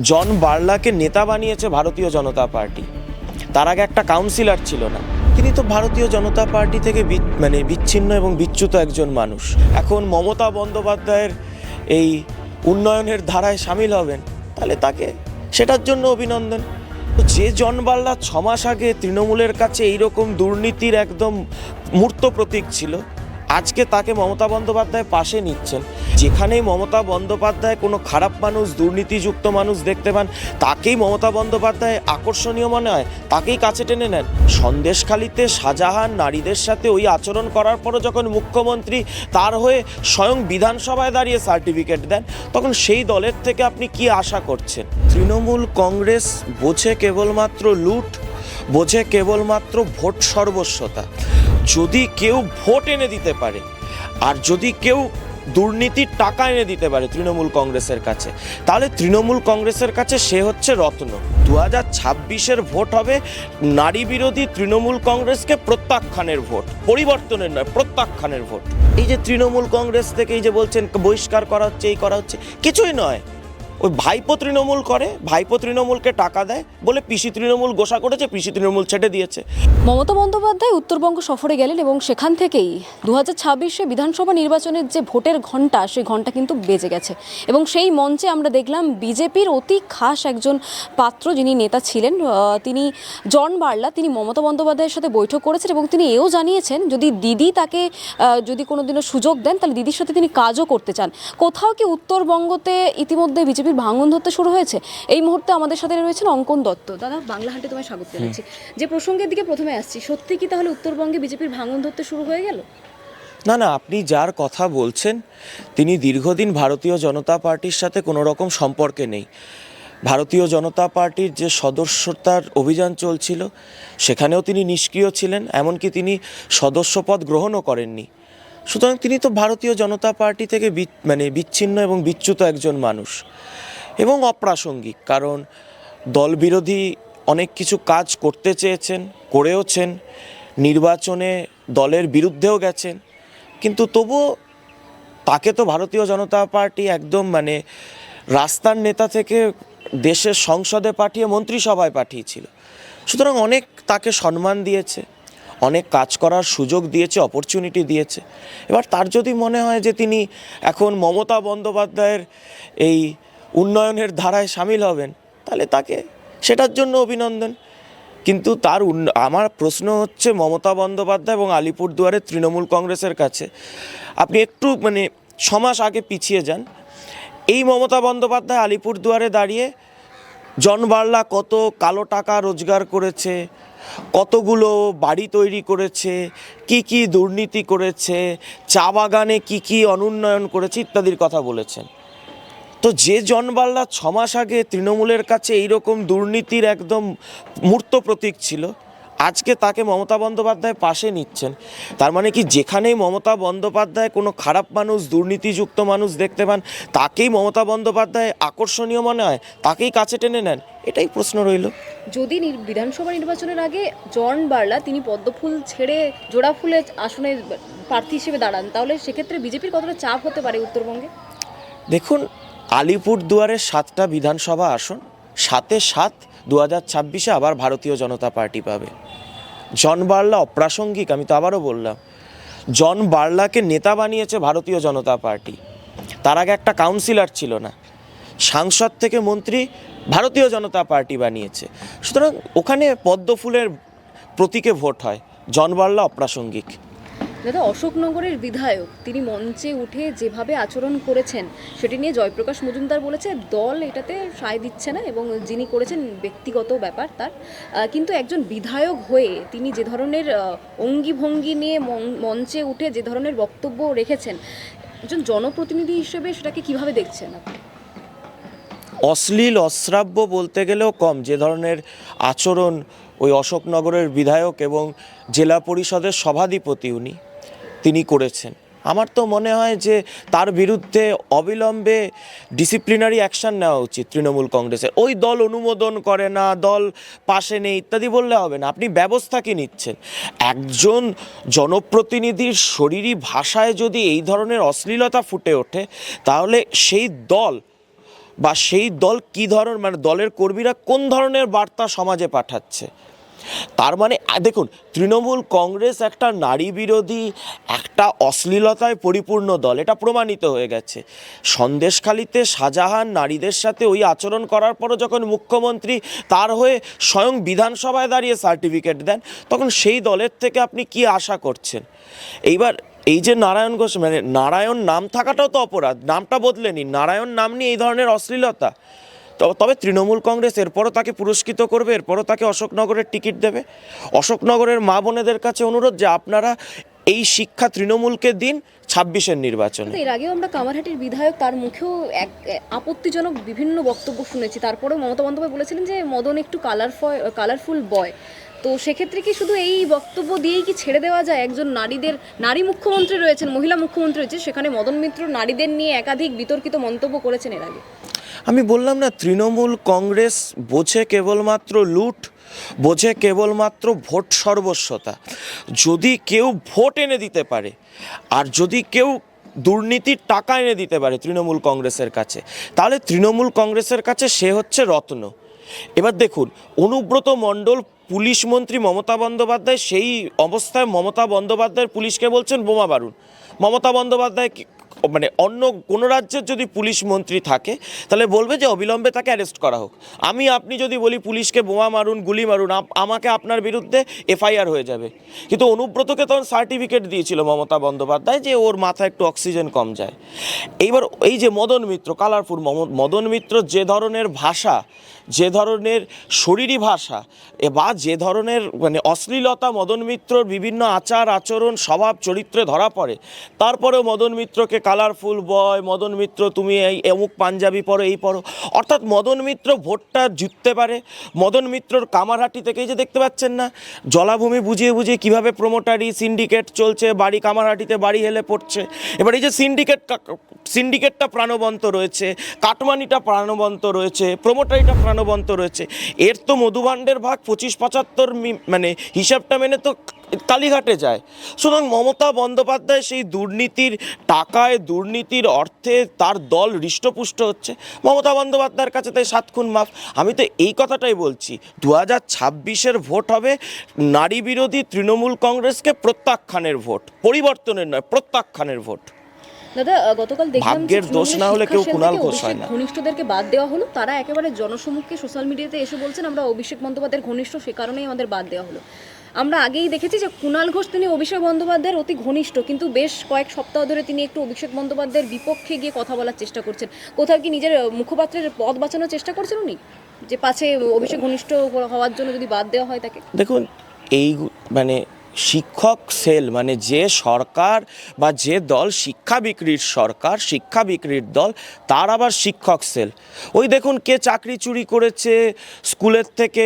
জন বার্লাকে নেতা বানিয়েছে ভারতীয় জনতা পার্টি। তার আগে একটা কাউন্সিলর ছিল না। তিনি তো ভারতীয় জনতা পার্টি থেকে বিচ্ছিন্ন এবং বিচ্যুত একজন মানুষ। এখন মমতা বন্দ্যোপাধ্যায়ের এই উন্নয়নের ধারায় সামিল হবেন, তাহলে তাকে সেটার জন্য অভিনন্দন। যে জন বার্লা 6 মাস আগে তৃণমূলের কাছে এইরকম দুর্নীতির একদম মূর্ত প্রতীক ছিল, আজকে তাকে মমতা বন্দ্যোপাধ্যায় পাশে নিচ্ছেন। যেখানেই মমতা বন্দ্যোপাধ্যায় কোনো খারাপ মানুষ, দুর্নীতিযুক্ত মানুষ দেখতে পান, তাকেই মমতা বন্দ্যোপাধ্যায় আকর্ষণীয় মনে হয়, তাকেই কাছে টেনে নেন। সন্দেশখালিতে শাহজাহান নারীদের সাথে ওই আচরণ করার পরও যখন মুখ্যমন্ত্রী তার হয়ে স্বয়ং বিধানসভায় দাঁড়িয়ে সার্টিফিকেট দেন, তখন সেই দলের থেকে আপনি কি আশা করছেন? তৃণমূল কংগ্রেস বোঝে কেবলমাত্র লুট, বোঝে কেবলমাত্র ভোট সর্বস্বতা। যদি কেউ ভোট এনে দিতে পারে, আর যদি কেউ দুর্নীতির টাকা এনে দিতে পারে তৃণমূল কংগ্রেসের কাছে, তাহলে তৃণমূল কংগ্রেসের কাছে সে হচ্ছে রত্ন। 2026-এর ভোট হবে নারী বিরোধী তৃণমূল কংগ্রেসকে প্রত্যাখ্যানের ভোট, পরিবর্তনের নয়, প্রত্যাখ্যানের ভোট। এই যে তৃণমূল কংগ্রেস থেকে এই যে বলছেন বহিষ্কার করা হচ্ছে, এই করা হচ্ছে, কিছুই নয়। ওই ভাইপো তৃণমূল করে, ভাইপো তৃণমূলকে টাকা দেয় বলে পিসি তৃণমূল গোসা করেছে, পিসি তৃণমূল ছেটে দিয়েছে। মমতা বন্দ্যোপাধ্যায় উত্তরবঙ্গ সফরে গেলেন এবং সেখান থেকেই 2026-এ বিধানসভা নির্বাচনের যে ভোটের ঘণ্টা, সেই ঘণ্টা কিন্তু বেজে গেছে। এবং সেই মঞ্চে আমরা দেখলাম বিজেপির অতি খাস একজন পাত্র, যিনি নেতা ছিলেন, তিনি জন বার্লা, তিনি মমতা বন্দ্যোপাধ্যায়ের সাথে বৈঠক করেছেন এবং তিনি এও জানিয়েছেন যদি দিদি তাকে যদি কোনোদিনও সুযোগ দেন, তাহলে দিদির সাথে তিনি কাজও করতে চান। কোথাও কি উত্তরবঙ্গতে ইতিমধ্যে বিজেপির ভাঙন ধরতে শুরু হয়েছে? এই মুহূর্তে আমাদের সাথে রয়েছেন অঙ্কন দত্ত। দাদা, বাংলা হান্টে তোমায় স্বাগত জানাচ্ছি। যে প্রসঙ্গের দিকে প্রথমে আসছি, সত্যি কি তাহলে উত্তরবঙ্গে বিজেপির ভাঙন ধরতে শুরু হয়ে গেল? না না, আপনি যার কথা বলছেন তিনি দীর্ঘদিন ভারতীয় জনতা পার্টির সাথে কোনো রকম সম্পর্কে নেই। ভারতীয় জনতা পার্টির যে সদস্যতার অভিযান চলছিল, সেখানেও তিনি নিষ্ক্রিয় ছিলেন, এমনকি তিনি সদস্যপদ গ্রহণও করেননি। সুতরাং তিনি তো ভারতীয় জনতা পার্টি থেকে বিচ্ছিন্ন এবং বিচ্যুত একজন মানুষ এবং অপ্রাসঙ্গিক। কারণ দলবিরোধী অনেক কিছু কাজ করতে চেয়েছেন, করেওছেন, নির্বাচনে দলের বিরুদ্ধেও গেছেন, কিন্তু তবুও তাকে তো ভারতীয় জনতা পার্টি একদম রাস্তার নেতা থেকে দেশের সংসদে পাঠিয়ে মন্ত্রিসভায় পাঠিয়েছিল। সুতরাং অনেক তাকে সম্মান দিয়েছে, অনেক কাজ করার সুযোগ দিয়েছে, অপরচুনিটি দিয়েছে। এবার তার যদি মনে হয় যে তিনি এখন মমতা বন্দ্যোপাধ্যায়ের এই উন্নয়নের ধারায় সামিল হবেন, তাহলে তাকে সেটার জন্য অভিনন্দন। কিন্তু আমার প্রশ্ন হচ্ছে মমতা বন্দ্যোপাধ্যায় এবং আলিপুরদুয়ারের তৃণমূল কংগ্রেসের কাছে, আপনি একটু 6 মাস আগে পিছিয়ে যান। এই মমতা বন্দ্যোপাধ্যায় আলিপুরদুয়ারে দাঁড়িয়ে জন বার্লা কত কালো টাকা রোজগার করেছে, কতগুলো বাড়ি তৈরি করেছে, কি কি দুর্নীতি করেছে, চা বাগানে কি কি অনুন্নয়ন করেছে ইত্যাদির কথা বলেছেন। তো যে জন বার্লা 6 মাস আগে তৃণমূলের কাছে এইরকম দুর্নীতির একদম মূর্ত প্রতীক ছিল, আজকে তাকে মমতা বন্দ্যোপাধ্যায় পাশে নিচ্ছেন। তার মানে কি যেখানেই মমতা বন্দ্যোপাধ্যায় কোনো খারাপ মানুষ, দুর্নীতিযুক্ত মানুষ দেখতে পান, তাকেই মমতা বন্দ্যোপাধ্যায় আকর্ষণীয় মনে হয়, তাকেই কাছে টেনে নেন? এটাই প্রশ্ন রইল। যদি বিধানসভা নির্বাচনের আগে জন বার্লা তিনি পদ্মফুল ছেড়ে জোড়া ফুলের আসনে প্রার্থী হিসেবে দাঁড়ান, তাহলে সেক্ষেত্রে বিজেপির কতটা চাপ হতে পারে উত্তরবঙ্গে? দেখুন, আলিপুরদুয়ারের 7টা বিধানসভা আসন, 7-এ 7 2026-এ আবার ভারতীয় জনতা পার্টি পাবে। জন বার্লা অপ্রাসঙ্গিক, আমি তো আবারও বললাম। জন বার্লাকে নেতা বানিয়েছে ভারতীয় জনতা পার্টি। তার আগে একটা কাউন্সিলর ছিল না। সাংসদ থেকে মন্ত্রী ভারতীয় জনতা পার্টি বানিয়েছে। সুতরাং ওখানে পদ্মফুলের প্রতীকে ভোট হয়। জন বার্লা অপ্রাসঙ্গিক। দাদা, অশোকনগরের বিধায়ক তিনি মঞ্চে উঠে যেভাবে আচরণ করেছেন, সেটি নিয়ে জয়প্রকাশ মজুমদার বলেছে দল এটাতে সায় দিচ্ছে না এবং যিনি করেছেন ব্যক্তিগত ব্যাপার তার। কিন্তু একজন বিধায়ক হয়ে তিনি যে ধরনের অঙ্গিভঙ্গি নিয়ে মঞ্চে উঠে যে ধরনের বক্তব্য রেখেছেন, একজন জনপ্রতিনিধি হিসেবে সেটাকে কিভাবে দেখছেন আপনি? অশ্লীল, অশ্রাব্য বলতে গেলেও কম যে ধরনের আচরণ ওই অশোকনগরের বিধায়ক এবং জেলা পরিষদের সভাধিপতি তিনি করেছেন, আমার তো মনে হয় যে তার বিরুদ্ধে অবিলম্বে ডিসিপ্লিনারি অ্যাকশন নেওয়া উচিত তৃণমূল কংগ্রেসের। ওই দল অনুমোদন করে না, দল পাশে নেই ইত্যাদি বললে হবে না। আপনি ব্যবস্থা কি নিচ্ছেন? একজন জনপ্রতিনিধির শরীরী ভাষায় যদি এই ধরনের অশ্লীলতা ফুটে ওঠে, তাহলে সেই দল বা সেই দল কী ধরনের, মানে দলের কর্মীরা কোন ধরনের বার্তা সমাজে পাঠাচ্ছে। তার মানে দেখুন, তৃণমূল কংগ্রেস একটা নারী বিরোধী, একটা অশ্লীলতায় পরিপূর্ণ দল, এটা প্রমাণিত হয়ে গেছে। সন্দেশখালিতে শাহজাহান নারীদের সাথে ওই আচরণ করার পরও যখন মুখ্যমন্ত্রী তার হয়ে স্বয়ং বিধানসভায় দাঁড়িয়ে সার্টিফিকেট দেন, তখন সেই দলের থেকে আপনি কি আশা করছেন? এইবার এই যে নারায়ণ ঘোষ, মানে নারায়ণ নাম থাকাটাও তো অপরাধ, নামটা বদলে নিন, নারায়ণ নাম নিয়ে এই ধরনের অশ্লীলতা। তবে তৃণমূল কংগ্রেস এরপরও তাকে পুরস্কৃত করবে, এরপরও তাকে অশোকনগরের টিকিট দেবে। অশোকনগরের মা বোনেদের কাছে অনুরোধ যে আপনারা এই শিক্ষা তৃণমূলকে দিন 26-এর নির্বাচনে। এর আগেও আমরা কামারহাটির বিধায়ক, তার মুখেও এক আপত্তিজনক বিভিন্ন বক্তব্য শুনেছি। তারপরেও মমতা বন্দ্যোপাধ্যায় বলেছিলেন যে মদন একটু কালারফুল বয়। তো সেক্ষেত্রে কি শুধু এই বক্তব্য দিয়েই কি ছেড়ে দেওয়া যায়? একজন নারী মুখ্যমন্ত্রী রয়েছেন, মহিলা মুখ্যমন্ত্রী রয়েছে, সেখানে মদন মিত্র নারীদের নিয়ে একাধিক বিতর্কিত মন্তব্য করেছেন এর আগে। আমি বললাম না, তৃণমূল কংগ্রেস বোঝে কেবলমাত্র লুট, বোঝে কেবলমাত্র ভোট সর্বস্বতা। যদি কেউ ভোট এনে দিতে পারে, আর যদি কেউ দুর্নীতির টাকা এনে দিতে পারে তৃণমূল কংগ্রেসের কাছে, তাহলে তৃণমূল কংগ্রেসের কাছে সে হচ্ছে রত্ন। এবার দেখুন, অনুব্রত মণ্ডল পুলিশ মন্ত্রী মমতা বন্দ্যোপাধ্যায়, সেই অবস্থায় মমতা বন্দ্যোপাধ্যায়ের পুলিশকে বলছেন বোমা মারুন। মমতা বন্দ্যোপাধ্যায় মানে অন্য কোনো রাজ্যের যদি পুলিশ মন্ত্রী থাকে তাহলে বলবে যে অবিলম্বে তাকে অ্যারেস্ট করা হোক। আপনি যদি বলি পুলিশকে বোমা মারুন, গুলি মারুন, আমাকে আপনার বিরুদ্ধে এফআইআর হয়ে যাবে। কিন্তু অনুব্রতকে তখন সার্টিফিকেট দিয়েছিল মমতা বন্দ্যোপাধ্যায় যে ওর মাথায় একটু অক্সিজেন কম যায়। এইবার এই যে মদন মিত্র, কালারফুল মদন মিত্র, যে ধরনের ভাষা, যে ধরনের শরীরী ভাষা, বা যে ধরনের মানে অশ্লীলতা মদন মিত্রর বিভিন্ন আচার আচরণ স্বভাব চরিত্রে ধরা পড়ে, তারপরেও মদন মিত্রকে কালারফুল বয়, মদন মিত্র তুমি এই অমুক পাঞ্জাবি পরো, এই পরো। অর্থাৎ মদন মিত্র ভোটটা জিততে পারে। মদন মিত্রর কামারহাটি থেকে, এই যে দেখতে পাচ্ছেন না, জলাভূমি বুঝিয়ে বুঝিয়ে কীভাবে প্রমোটারি সিন্ডিকেট চলছে, বাড়ি কামারহাটিতে বাড়ি হেলে পড়ছে। এবার এই যে সিন্ডিকেটটা প্রাণবন্ত রয়েছে, কাটমানিটা প্রাণবন্ত রয়েছে, প্রমোটারিটা প্রাণবন্ত রয়েছে। এর তো মধুভাণ্ডের ভাগ 25-75, মানে হিসাবটা মেনে তো কালীঘাটে যায়। সুতরাং মমতা বন্দ্যোপাধ্যায় সেই দুর্নীতির টাকায়, দুর্নীতির অর্থে তার দল হৃষ্টপুষ্ট হচ্ছে। মমতা বন্দ্যোপাধ্যায়ের কাছে তাই 7 খুন মাফ। আমি তো এই কথাটাই বলছি, 2026-এর ভোট হবে নারী বিরোধী তৃণমূল কংগ্রেসকে প্রত্যাখ্যানের ভোট, পরিবর্তনের নয়, প্রত্যাখ্যানের ভোট। দাদা, গতকাল দেখলাম ভাগ্যের দোষ না হলে কেউ কুণাল ঘোষ হয় না। ঘনিষ্ঠদেরকে বাদ দেওয়া হলো, তারা একেবারে জনসম্মুখে সোশ্যাল মিডিয়াতে এসে বলছেন আমরা অভিষেক বন্দ্যোপাধ্যায়ের ঘনিষ্ঠ, সে কারণেই আমাদের বাদ দেওয়া হলো। আমরা আগেই দেখেছি যে কুণাল ঘোষ তিনি অভিষেক বন্দ্যোপাধ্যায়ের অতি ঘনিষ্ঠ, কিন্তু বেশ কয়েক সপ্তাহ ধরে তিনি একটু অভিষেক বন্দ্যোপাধ্যায়ের বিপক্ষে গিয়ে কথা বলার চেষ্টা করছেন। কোথাও কি নিজের মুখপাত্রের পদ বাঁচানোর চেষ্টা করছেন উনি, যে পাছে অভিষেক ঘনিষ্ঠ হওয়ার জন্য যদি বাদ দেওয়া হয় তাকে? দেখুন, এই মানে শিক্ষক সেল, মানে যে সরকার বা যে দল শিক্ষা বিক্রির সরকার, শিক্ষা বিক্রির দল, তার আবার শিক্ষক সেল। ওই দেখুন কে চাকরি চুরি করেছে, স্কুলের থেকে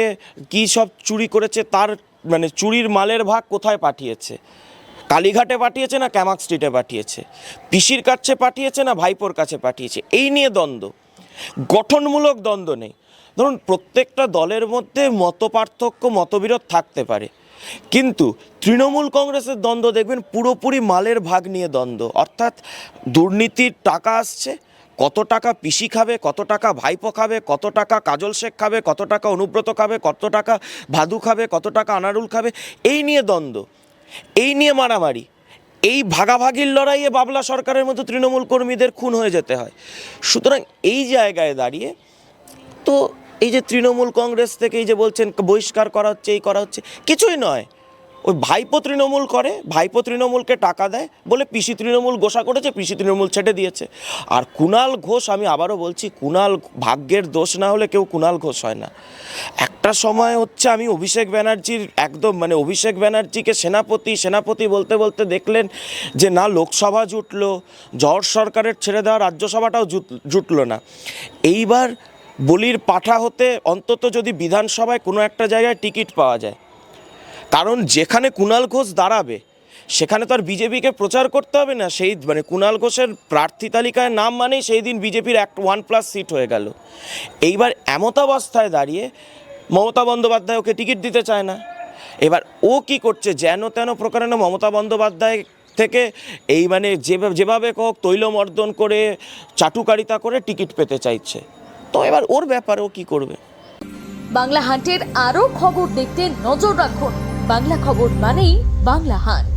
কী সব চুরি করেছে, তার মানে চুরির মালের ভাগ কোথায় পাঠিয়েছে, কালীঘাটে পাঠিয়েছে না ক্যামাক স্ট্রিটে পাঠিয়েছে, পিসির কাছে পাঠিয়েছে না ভাইপোর কাছে পাঠিয়েছে, এই নিয়ে দ্বন্দ্ব, গঠনমূলক দ্বন্দ্ব নেই। ধরুন, প্রত্যেকটা দলের মধ্যে মতপার্থক্য, মতবিরোধ থাকতে পারে, কিন্তু তৃণমূল কংগ্রেসের দ্বন্দ্ব দেখবেন পুরোপুরি মালের ভাগ নিয়ে দ্বন্দ্ব। অর্থাৎ দুর্নীতির টাকা আসছে, কত টাকা পিসি খাবে, কত টাকা ভাইপো খাবে, কত টাকা কাজল শেখ খাবে, কত টাকা অনুব্রত খাবে, কত টাকা ভাদু খাবে, কত টাকা আনারুল খাবে, এই নিয়ে দ্বন্দ্ব, এই নিয়ে মারামারি। এই ভাগাভাগির লড়াইয়ে বাবলা সরকারের মতো তৃণমূল কর্মীদের খুন হয়ে যেতে হয়। সুতরাং এই জায়গায় দাঁড়িয়ে তো এই যে তৃণমূল কংগ্রেস থেকে এই যে বলছেন বহিষ্কার করা হচ্ছে, এই করা হচ্ছে, কিছুই নয়। ওই ভাইপো তৃণমূল করে, ভাইপো তৃণমূলকে টাকা দেয় বলে পিসি তৃণমূল গোসা করেছে, পিসি তৃণমূল ছেটে দিয়েছে। আর কুণাল ঘোষ, আমি আবারও বলছি, কুণাল ভাগ্যের দোষ না হলে কেউ কুণাল ঘোষ হয় না। একটা সময় হচ্ছে আমি অভিষেক ব্যানার্জির একদম মানে অভিষেক ব্যানার্জিকে সেনাপতি বলতে বলতে দেখলেন যে না, লোকসভা জুটলো, জর্জ সরকারের ছেড়ে দেওয়া রাজ্যসভাটাও জুটলো না। এইবার বলির পাঠা হতে অন্তত যদি বিধানসভায় কোনো একটা জায়গায় টিকিট পাওয়া যায়, কারণ যেখানে কুণাল ঘোষ দাঁড়াবে সেখানে তো আর বিজেপিকে প্রচার করতে হবে না। সেই মানে কুণাল ঘোষের প্রার্থী তালিকায় নাম মানেই সেই দিন বিজেপির 1+ সিট হয়ে গেল। এইবার এমতাবস্থায় দাঁড়িয়ে মমতা বন্দ্যোপাধ্যায় ওকে টিকিট দিতে চায় না। এবার ও কি করছে, যেন তেন প্রকারে মমতা বন্দ্যোপাধ্যায় থেকে এই মানে যেভাবে হোক তৈলমর্দন করে, চাটুকারিতা করে টিকিট পেতে চাইছে। তো এবার ওর ব্যাপারে ও কী করবে। বাংলা হান্টের আরও খবর দেখতে নজর রাখুন। বাংলা খবর মানেই বাংলা হান্ট।